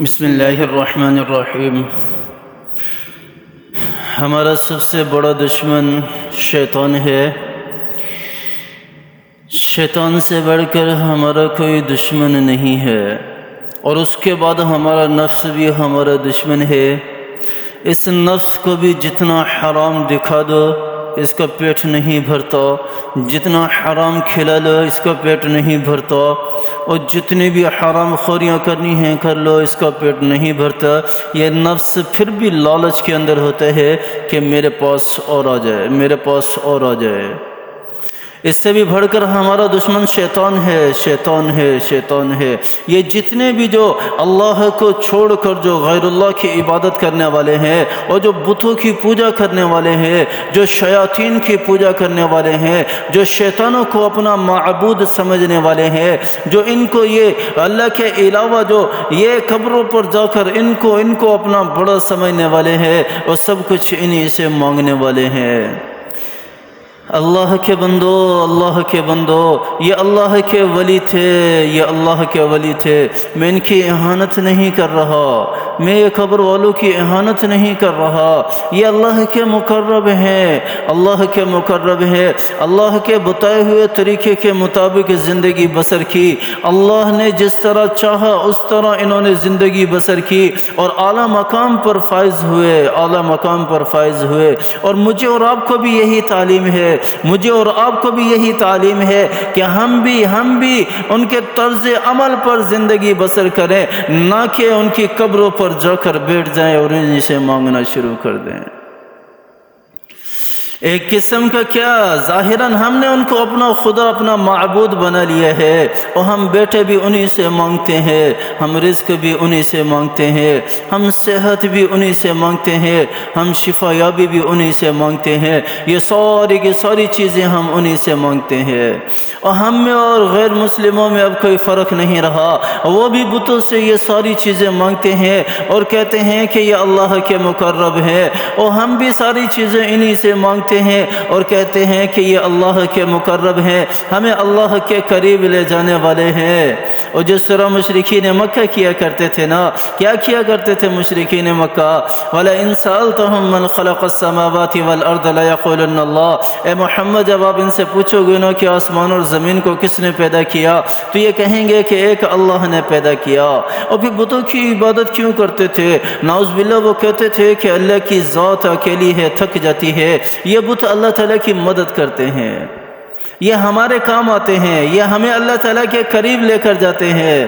بسم اللہ الرحمن الرحیم۔ ہمارا سب سے بڑا دشمن شیطان ہے۔ شیطان سے بڑھ کر ہمارا کوئی دشمن نہیں ہے، اور اس کے بعد ہمارا نفس بھی ہمارا دشمن ہے۔ اس نفس کو بھی جتنا حرام دکھا دو اس کا پیٹ نہیں بھرتا، جتنا حرام کھلا لو اس کا پیٹ نہیں بھرتا، اور جتنی بھی حرام خوریاں کرنی ہیں کر لو اس کا پیٹ نہیں بھرتا۔ یہ نفس پھر بھی لالچ کے اندر ہوتا ہے کہ میرے پاس اور آ جائے، میرے پاس اور آ جائے۔ اس سے بھی بڑھ کر ہمارا دشمن شیطان ہے، شیطان ہے، شیطان ہے۔ یہ جتنے بھی جو اللہ کو چھوڑ کر جو غیر اللہ کی عبادت کرنے والے ہیں، اور جو بتوں کی پوجا کرنے والے ہیں، جو شیاطین کی پوجا کرنے والے ہیں، جو شیطانوں کو اپنا معبود سمجھنے والے ہیں، جو ان کو یہ اللہ کے علاوہ جو یہ قبروں پر جا کر ان کو اپنا بڑا سمجھنے والے ہیں، اور سب کچھ انہی سے مانگنے والے ہیں۔ اللہ کے بندو، اللہ کے بندو، یہ اللہ کے ولی تھے، یہ اللہ کے ولی تھے۔ میں ان کی اہانت نہیں کر رہا، میں یہ قبر والوں کی اہانت نہیں کر رہا۔ یہ اللہ کے مقرب ہیں، اللہ کے مقرب ہیں۔ اللہ کے بتائے ہوئے طریقے کے مطابق زندگی بسر کی، اللہ نے جس طرح چاہا اس طرح انہوں نے زندگی بسر کی، اور اعلیٰ مقام پر فائز ہوئے، اعلیٰ مقام پر فائز ہوئے۔ اور مجھے اور آپ کو بھی یہی تعلیم ہے، مجھے اور آپ کو بھی یہی تعلیم ہے کہ ہم بھی ان کے طرز عمل پر زندگی بسر کریں، نہ کہ ان کی قبروں پر جا کر بیٹھ جائیں اور انہیں سے مانگنا شروع کر دیں۔ ایک قسم کا کیا، ظاہراً ہم نے ان کو اپنا خدا، اپنا معبود بنا لیا ہے، اور ہم بیٹے بھی انہی سے مانگتے ہیں، ہم رزق بھی انہی سے مانگتے ہیں، ہم صحت بھی انہی سے مانگتے ہیں، ہم شفا یابی بھی انہی سے مانگتے ہیں۔ یہ ساری کی ساری چیزیں ہم انہی سے مانگتے ہیں، اور ہم میں اور غیر مسلموں میں اب کوئی فرق نہیں رہا۔ وہ بھی بتوں سے یہ ساری چیزیں مانگتے ہیں اور کہتے ہیں کہ یہ اللہ کے مقرب ہیں، اور ہم بھی ساری چیزیں انہی سے مانگتے ہیں اور کہتے ہیں کہ یہ اللہ کے مقرب ہیں، ہمیں اللہ کے قریب لے جانے والے ہیں۔ اور جس طرح مشرکین مکہ کیا کرتے تھے نا، کیا کیا کرتے تھے مشرکین مکہ؟ وَلَئِن سَأَلْتَهُم مَّنْ خَلَقَ السَّمَاوَاتِ وَالْأَرْضَ لَيَقُولُنَّ اللَّهُ۔ اے محمد جب آپ ان سے پوچھو گے نا کہ آسمان اور زمین کو کس نے پیدا کیا، تو یہ کہیں گے کہ ایک اللہ نے پیدا کیا۔ اور پھر بتوں کی عبادت کیوں کرتے تھے؟ نعوذ باللہ وہ کہتے تھے کہ اللہ کی ذات اکیلی ہے، تھک جاتی ہے، یہ بت اللہ تعالیٰ کی مدد کرتے ہیں، یہ ہمارے کام آتے ہیں، یہ ہمیں اللہ تعالیٰ کے قریب لے کر جاتے ہیں۔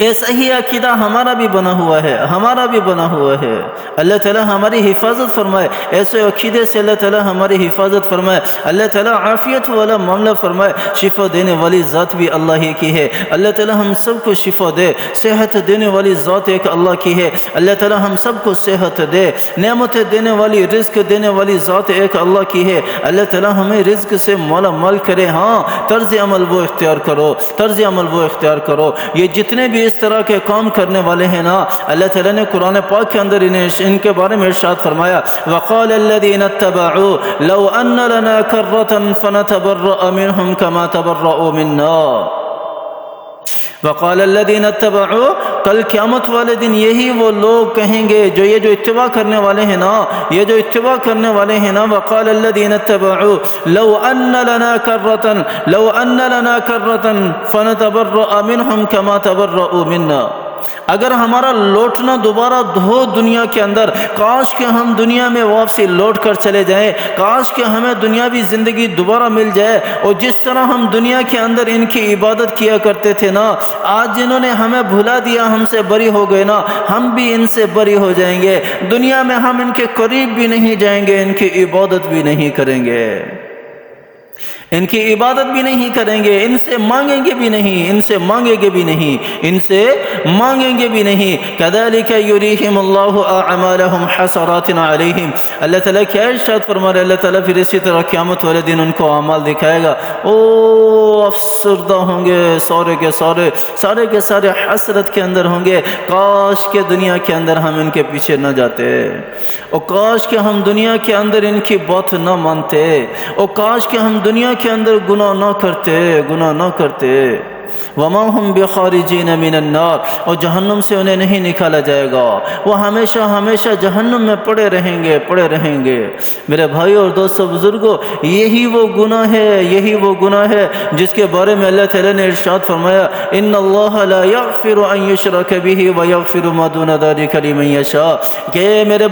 ایسا ہی عقیدہ ہمارا بھی بنا ہوا ہے، ہمارا بھی بنا ہوا ہے۔ اللہ تعالیٰ ہماری حفاظت فرمائے، ایسے عقیدے سے اللہ تعالیٰ ہماری حفاظت فرمائے، اللہ تعالیٰ عافیت والا معاملہ فرمائے۔ شفا دینے والی ذات بھی اللہ ہی کی ہے، اللہ تعالیٰ ہم سب کو شفا دے۔ صحت دینے والی ذات ایک اللہ کی ہے، اللہ تعالیٰ ہم سب کو صحت دے۔ نعمتیں دینے والی، رزق دینے والی ذات ایک اللہ کی ہے، اللہ تعالیٰ ہمیں رزق سے مالا مال کرے۔ ہاں، طرز عمل وہ اختیار کرو، طرز عمل وہ اختیار کرو۔ یہ جتنے بھی اس طرح کے کام کرنے والے ہیں نا، اللہ تعالیٰ نے قرآن پاک کے اندر ان کے بارے میں ارشاد فرمایا، وَقَالَ الَّذِينَ اتَّبَعُوا لَوْ أَنَّ لَنَا كَرَّةً فَنَتَبَرَّأَ مِنْهُمْ كَمَا تَبَرَّؤُوا مِنَّا۔ وَقَالَ الَّذِينَ اتَّبَعُوا، کل قیامت والے دن یہی وہ لوگ کہیں گے جو یہ جو اتباع کرنے والے ہیں نا، یہ جو اتباع کرنے والے ہیں نا، وَقَالَ الَّذِينَ اتَّبَعُوا لَوْ أَنَّ لَنَا كَرَّةً فَنَتَبَرَّأَ مِنْهُمْ كَمَا تَبَرَّؤُوا مِنَّا۔ اگر ہمارا لوٹنا دوبارہ ہو دنیا کے اندر، کاش کہ ہم دنیا میں واپسی لوٹ کر چلے جائیں، کاش کہ ہمیں دنیاوی زندگی دوبارہ مل جائے، اور جس طرح ہم دنیا کے اندر ان کی عبادت کیا کرتے تھے نا، آج جنہوں نے ہمیں بھلا دیا، ہم سے بری ہو گئے نا، ہم بھی ان سے بری ہو جائیں گے۔ دنیا میں ہم ان کے قریب بھی نہیں جائیں گے، ان کی عبادت بھی نہیں کریں گے، ان کی عبادت بھی نہیں کریں گے، ان سے مانگیں گے بھی نہیں، ان سے مانگیں گے بھی نہیں، ان سے مانگیں گے بھی نہیں۔ كَذَلِكَ يُرِيهِمُ اللَّهُ أَعْمَالَهُمْ حَسَرَاتٍ عَلَيْهِمْ۔ اللہ تعالیٰ کیا ارشاد فرما رہے؟ اللہ تعالیٰ پھر اسی طرح قیامت والے دن ان کو اعمال دکھائے گا، او افسردہ ہوں گے، سارے کے سارے حسرت کے اندر ہوں گے۔ کاش کہ دنیا کے اندر ہم ان کے پیچھے نہ جاتے، اور کاش کہ ہم دنیا کے اندر ان کی بات نہ مانتے، اور کاش کہ ہم دنیا کے اندر گناہ نہ کرتے۔ وما هم بخارجین من النار، اور جہنم سے انہیں نہیں نکالا جائے گا، وہ ہمیشہ ہمیشہ جہنم میں پڑے رہیں گے۔ میرے بھائی اور دوستو بزرگوں، یہی وہ گناہ ہے جس کے بارے میں اللہ تعالیٰ نے ارشاد فرمایا ان اللہ لا یغفر ان یشرک بہ ویغفر ما دون ذلک لمن یشاء، کہ اے میرے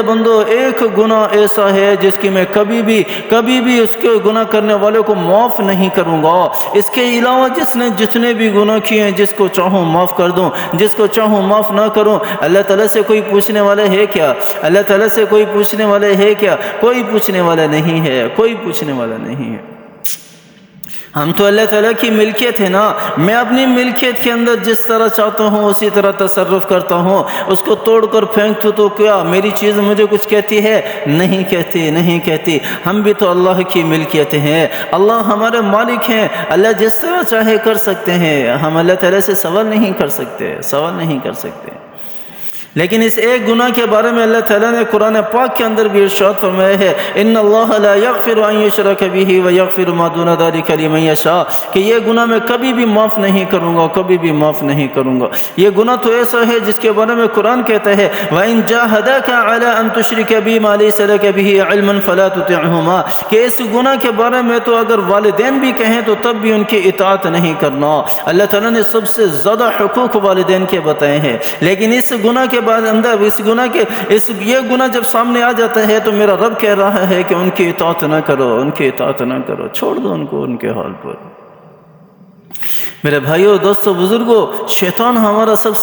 بندو ایک گناہ ایسا ہے جس کی میں کبھی بھی اس کے گناہ کرنے والے کو معاف نہیں کروں گا، اس کے علاوہ جس نے جتنے بھی گناہ کیے ہیں، جس کو چاہوں معاف کر دوں، جس کو چاہوں معاف نہ کروں۔ اللہ تعالیٰ سے کوئی پوچھنے والا ہے کیا؟ اللہ تعالیٰ سے کوئی پوچھنے والا ہے کیا؟ کوئی پوچھنے والا نہیں ہے، کوئی پوچھنے والا نہیں ہے۔ ہم تو اللہ تعالیٰ کی ملکیت ہے نا، میں اپنی ملکیت کے اندر جس طرح چاہتا ہوں اسی طرح تصرف کرتا ہوں، اس کو توڑ کر پھینک تو کیا میری چیز مجھے کچھ کہتی ہے؟ نہیں کہتی۔ ہم بھی تو اللہ کی ملکیت ہیں، اللہ ہمارے مالک ہیں، اللہ جس طرح چاہے کر سکتے ہیں، ہم اللہ تعالیٰ سے سوال نہیں کر سکتے۔ لیکن اس ایک گناہ کے بارے میں اللہ تعالیٰ نے قرآن پاک کے اندر بھی ارشاد فرمایا ہے ان اللہ لا یغفر ان یشرک بہ ویغفر ما دون ذلک لمن یشاء، کہ یہ گناہ میں کبھی بھی معاف نہیں کروں گا۔ یہ گناہ تو ایسا ہے جس کے بارے میں قرآن کہتا ہے وَإِن جَاهَدَاكَ عَلَىٰ أَن تُشْرِكَ بِي مَا لَيْسَ لَكَ بِهِ عِلْمٌ فَلَا تُطِعْهُمَا، کہ اس گناہ کے بارے میں تو اگر والدین بھی کہیں تو تب بھی ان کی اطاعت نہیں کرنا۔ اللہ تعالیٰ نے سب سے زیادہ حقوق والدین کے بتائے ہیں، لیکن اس گناہ کے بعد اندر یہ گناہ جب سامنے آ جاتا ہے تو میرا رب کہہ رہا ہے کہ ان کی اطاعت نہ کرو، چھوڑ دو ان کو ان کے حال پر۔ میرے بھائیو دوستو بزرگوں، شیطان ہمارا سب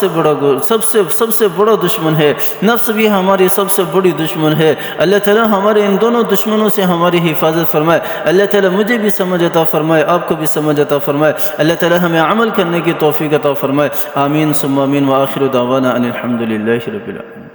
سے بڑا دشمن ہے، نفس بھی ہماری سب سے بڑی دشمن ہے۔ اللہ تعالیٰ ہمارے ان دونوں دشمنوں سے ہماری حفاظت فرمائے۔ اللہ تعالیٰ مجھے بھی سمجھ عطا فرمائے، آپ کو بھی سمجھ عطا فرمائے۔ اللہ تعالیٰ ہمیں عمل کرنے کی توفیق عطا فرمائے۔ آمین ثم آمین، وآخر دعوانا ان الحمد للہ رب العالمین۔